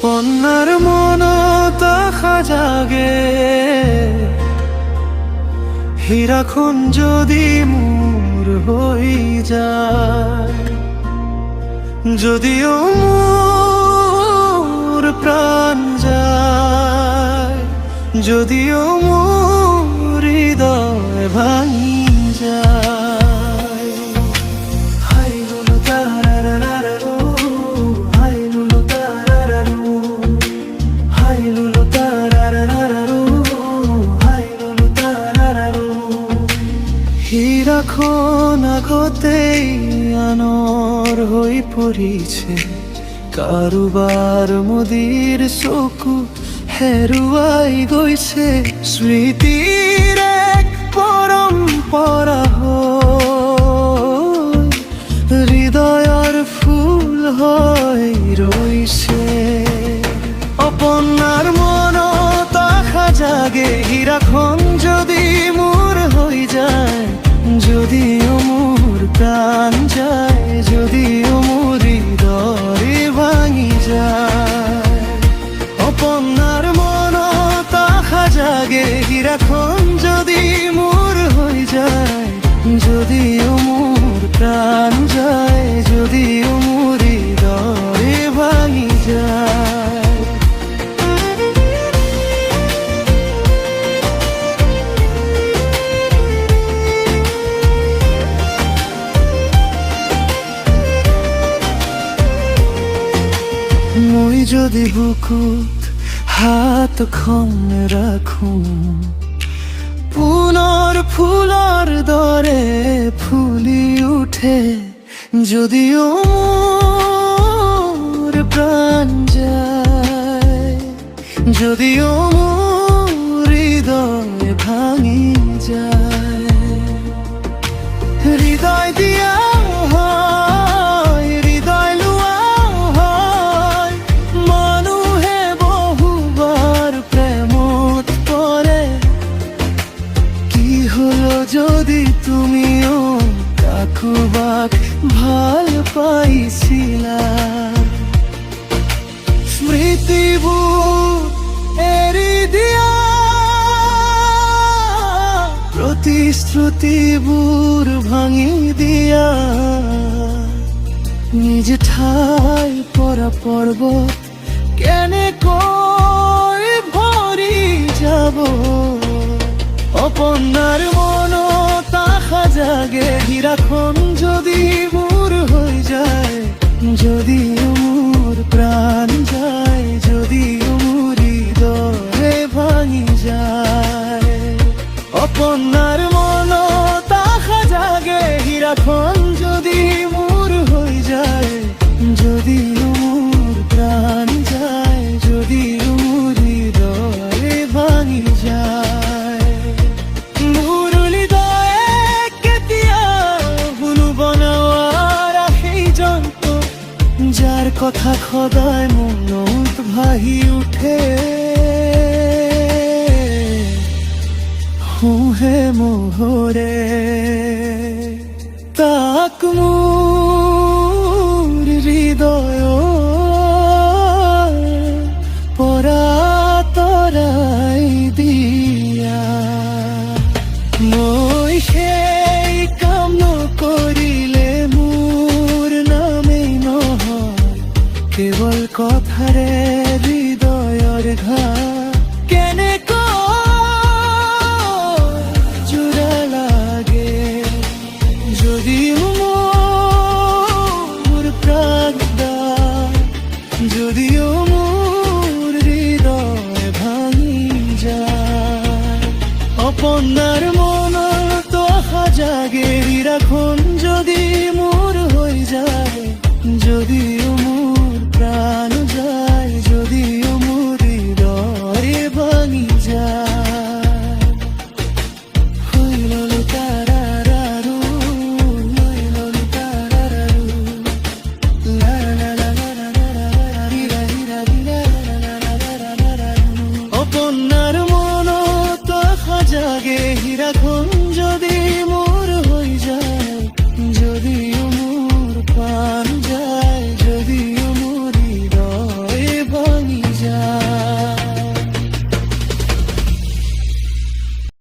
অপনার মন তাখা জাগে হীরাখন যদি মোর হই যায়, যদিও মোর প্রাণ যায়, যদিও মোর হৃদয় ভাঙি যায়। হাই লুলু তারারারারু, হাই লুলু তারারারু, হাই লুলু তারারারারু, হাই লুলু তারারারু। হীরাখন আগতেই আনর হৈ পৰিছে, কাৰোবাৰ মোদীৰ চকু হেৰুৱাই গৈছে। স্মৃতিৰ এক পৰম্পৰা হৈ হৃদয়ৰ ফুল হৈ ৰৈছে। অপনাৰ মনত আশা জাগে হীৰাখন যদি মোৰ হৈ যায়, যদিও মোৰ প্রাণ যায়, যদিও মোর হৃদয় ভাঙি যায়। অপনার মনত আশা জাগে হীরাখন যদি মোর হৈ যায়, যদিও মোর প্রাণ যায়, যদিও মোর হৃদয় ভাঙি যায়। মই যদি বুকুত হাতখন ৰাখো, পুনৰ ফুলৰ দৰে ফুলি উঠে। যদিও মোৰ প্ৰাণ যায়, যদিও মোৰ হৃদয় ভাঙি যায়। হৃদয় দিয়া যদি তুমিও কাকবাক ভাল পাইছিলা, স্মৃতিবোৰ এৰি দিয়া, প্ৰতিশ্ৰুতিবোৰ ভাঙি দিয়া। নিজ ঠাই পৰা পৰ্বত কেনেকৈ ভৰি যাব। অপনার মনত আশা জাগে হীরাখন যদি মোর হৈ যায়, যদিও মোর প্রাণ যায়, যদিও মোর হৃদয় ভাঙি যায়। অপনার মনত আশা জাগে হীরাখন যদি মোর হৈ যায়, যদিও মোর প্রাণ যায়, যদিও মোর হৃদয় ভাঙি যায়। যার কথা সদায় মনত ভাহি উঠে, হুহে মোহৰে তাক মোৰ হৃদয়ৰ পৰা তৰাই দিয়া। মই সেই কাম নকৰিলে মোৰ নামেই নহয়, কেৱল কথাৰে হৃদয়ৰ ঘাট